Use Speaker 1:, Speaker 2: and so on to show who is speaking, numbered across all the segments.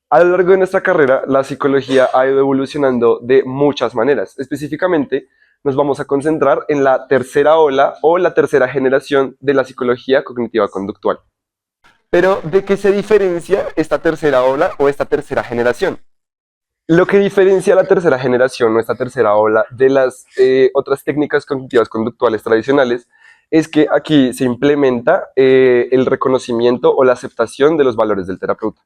Speaker 1: A lo largo de nuestra carrera, la psicología ha ido evolucionando de muchas maneras. Específicamente, nos vamos a concentrar en la tercera ola o la tercera generación de la psicología cognitiva conductual. Pero, ¿de qué se diferencia esta tercera ola o esta tercera generación? Lo que diferencia a la tercera generación o esta tercera ola de las otras técnicas cognitivas conductuales tradicionales es que aquí se implementa el reconocimiento o la aceptación de los valores del terapeuta,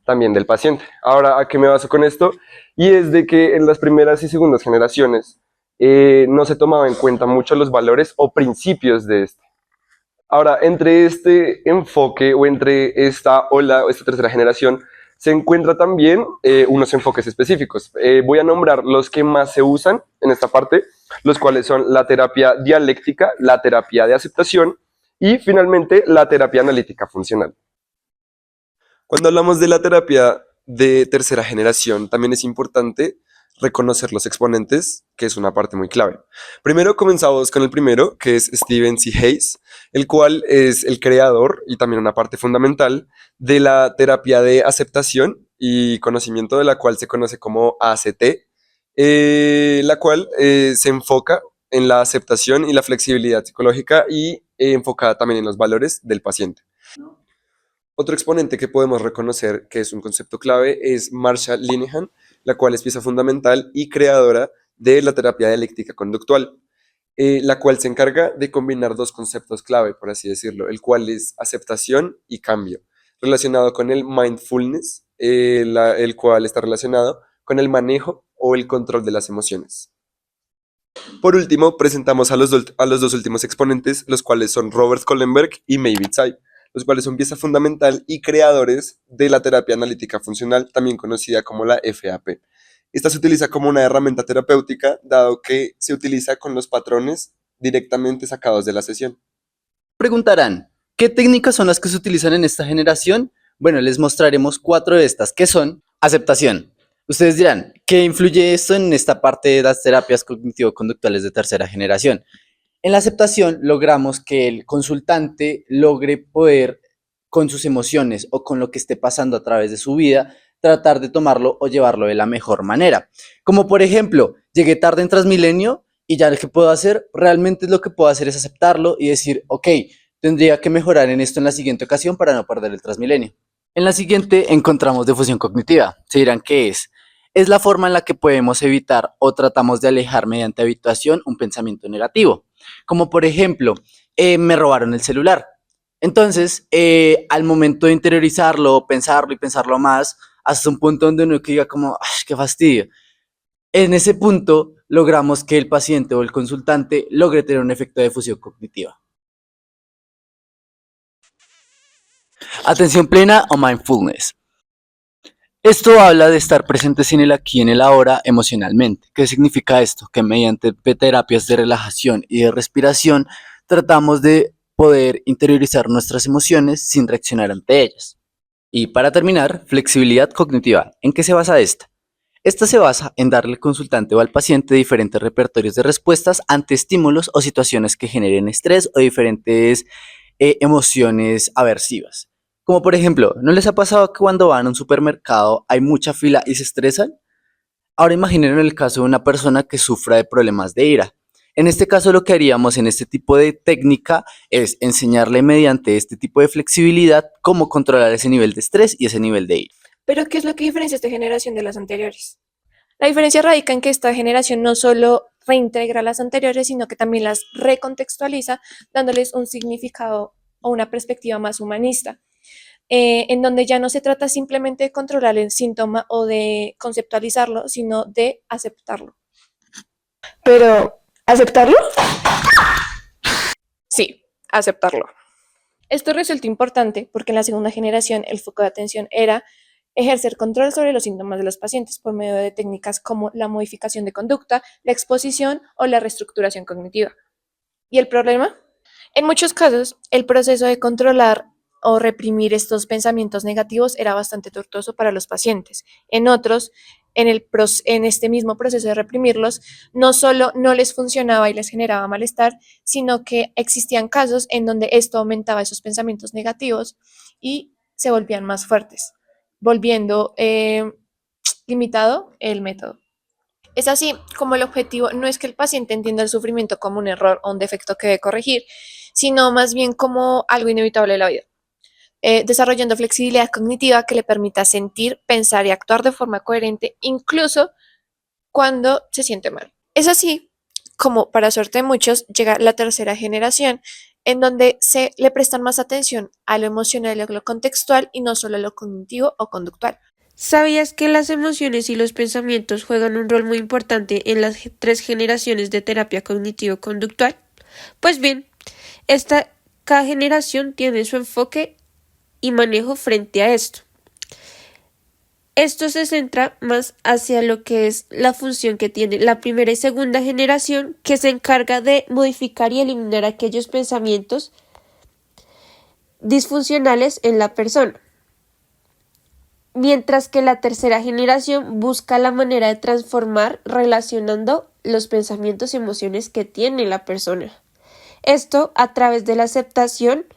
Speaker 1: también del paciente. Ahora, ¿a qué me baso con esto? Y es de que en las primeras y segundas generaciones no se tomaba en cuenta mucho los valores o principios de este. Ahora, entre este enfoque o entre esta ola o esta tercera generación se encuentra también unos enfoques específicos. Voy a nombrar los que más se usan en esta parte, los cuales son la terapia dialéctica, la terapia de aceptación y finalmente la terapia analítica funcional. Cuando hablamos de la terapia de tercera generación, también es importante reconocer los exponentes, que es una parte muy clave. Primero comenzamos con el primero, que es Stephen C. Hayes, el cual es el creador y también una parte fundamental de la terapia de aceptación y conocimiento, de la cual se conoce como ACT, la cual se enfoca en la aceptación y la flexibilidad psicológica y enfocada también en los valores del paciente. Otro exponente que podemos reconocer que es un concepto clave es Marsha Linehan, la cual es pieza fundamental y creadora de la terapia dialéctica conductual, la cual se encarga de combinar dos conceptos clave, por así decirlo, el cual es aceptación y cambio, relacionado con el mindfulness, el cual está relacionado con el manejo o el control de las emociones. Por último, presentamos a los dos últimos exponentes, los cuales son Robert Kohlenberg y Maybe Tsai, los cuales son pieza fundamental y creadores de la terapia analítica funcional, también conocida como la FAP. Esta se utiliza como una herramienta terapéutica, dado que se utiliza con los patrones directamente sacados de la sesión.
Speaker 2: Preguntarán, ¿qué técnicas son las que se utilizan en esta generación? Bueno, les mostraremos 4 de estas, que son aceptación. Ustedes dirán, ¿qué influye esto en esta parte de las terapias cognitivo-conductuales de tercera generación? En la aceptación logramos que el consultante logre poder, con sus emociones o con lo que esté pasando a través de su vida, tratar de tomarlo o llevarlo de la mejor manera. Como por ejemplo, llegué tarde en Transmilenio y ya lo que puedo hacer, realmente lo que puedo hacer es aceptarlo y decir, ok, tendría que mejorar en esto en la siguiente ocasión para no perder el Transmilenio. En la siguiente encontramos difusión cognitiva. Se dirán qué es. Es la forma en la que podemos evitar o tratamos de alejar mediante habituación un pensamiento negativo. Como por ejemplo, me robaron el celular. Entonces, al momento de interiorizarlo, pensarlo y pensarlo más, hasta un punto donde uno diga como, ¡ay, qué fastidio! En ese punto, logramos que el paciente o el consultante logre tener un efecto de fusión cognitiva. Atención plena o mindfulness. Esto habla de estar presentes en el aquí y en el ahora emocionalmente. ¿Qué significa esto? Que mediante terapias de relajación y de respiración tratamos de poder interiorizar nuestras emociones sin reaccionar ante ellas. Y para terminar, flexibilidad cognitiva. ¿En qué se basa esta? Esta se basa en darle al consultante o al paciente diferentes repertorios de respuestas ante estímulos o situaciones que generen estrés o diferentes emociones aversivas. Como por ejemplo, ¿no les ha pasado que cuando van a un supermercado hay mucha fila y se estresan? Ahora imaginen el caso de una persona que sufra de problemas de ira. En este caso lo que haríamos en este tipo de técnica es enseñarle mediante este tipo de flexibilidad cómo controlar ese nivel de estrés y ese nivel de ira.
Speaker 3: Pero, ¿qué es lo que diferencia esta generación de las anteriores? La diferencia radica en que esta generación no solo reintegra las anteriores, sino que también las recontextualiza, dándoles un significado o una perspectiva más humanista, en donde ya no se trata simplemente de controlar el síntoma o de conceptualizarlo, sino de aceptarlo.
Speaker 4: Pero, ¿aceptarlo?
Speaker 3: Sí, aceptarlo. Esto resulta importante porque en la segunda generación el foco de atención era ejercer control sobre los síntomas de los pacientes por medio de técnicas como la modificación de conducta, la exposición o la reestructuración cognitiva. ¿Y el problema? En muchos casos, el proceso de controlar o reprimir estos pensamientos negativos era bastante tortuoso para los pacientes. En otros, en este mismo proceso de reprimirlos, no solo no les funcionaba y les generaba malestar, sino que existían casos en donde esto aumentaba esos pensamientos negativos y se volvían más fuertes. volviendo limitado el método. Es así como el objetivo no es que el paciente entienda el sufrimiento como un error o un defecto que debe corregir, sino más bien como algo inevitable de la vida, desarrollando flexibilidad cognitiva que le permita sentir, pensar y actuar de forma coherente, incluso cuando se siente mal. Es así como, para suerte de muchos, llega la tercera generación, en donde se le prestan más atención a lo emocional y a lo contextual y no solo a lo cognitivo o conductual.
Speaker 5: ¿Sabías que las emociones y los pensamientos juegan un rol muy importante en las tres generaciones de terapia cognitivo-conductual? Pues bien, cada generación tiene su enfoque y manejo frente a esto. Esto se centra más hacia lo que es la función que tiene la primera y segunda generación, que se encarga de modificar y eliminar aquellos pensamientos disfuncionales en la persona, mientras que la tercera generación busca la manera de transformar relacionando los pensamientos y emociones que tiene la persona. Esto a través de la aceptación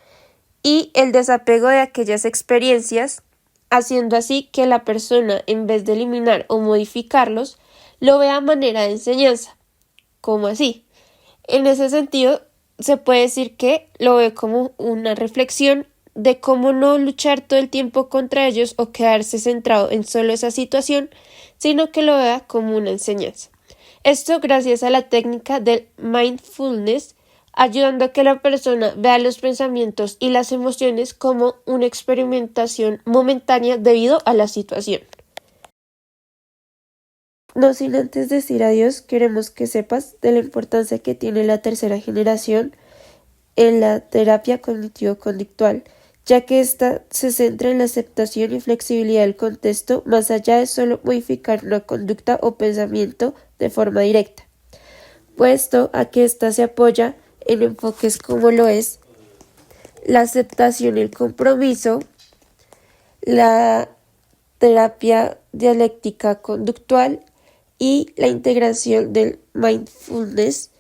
Speaker 5: y el desapego de aquellas experiencias, haciendo así que la persona, en vez de eliminar o modificarlos, lo vea a manera de enseñanza. ¿Cómo así? En ese sentido, se puede decir que lo ve como una reflexión de cómo no luchar todo el tiempo contra ellos o quedarse centrado en solo esa situación, sino que lo vea como una enseñanza. Esto gracias a la técnica del mindfulness, ayudando a que la persona vea los pensamientos y las emociones como una experimentación momentánea debido a la situación. No sin antes decir adiós, queremos que sepas de la importancia que tiene la tercera generación en la terapia cognitivo-conductual, ya que ésta se centra en la aceptación y flexibilidad del contexto más allá de solo modificar una conducta o pensamiento de forma directa, puesto a que ésta se apoya en enfoques como lo es la aceptación y el compromiso, la terapia dialéctica conductual y la integración del mindfulness,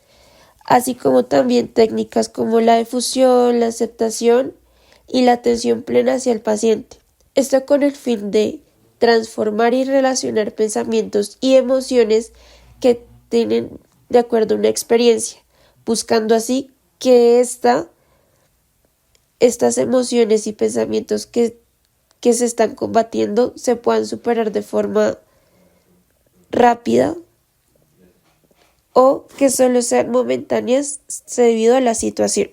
Speaker 5: así como también técnicas como la difusión, la aceptación y la atención plena hacia el paciente. Esto con el fin de transformar y relacionar pensamientos y emociones que tienen de acuerdo a una experiencia, buscando así que estas emociones y pensamientos que se están combatiendo se puedan superar de forma rápida o que solo sean momentáneas debido a la situación.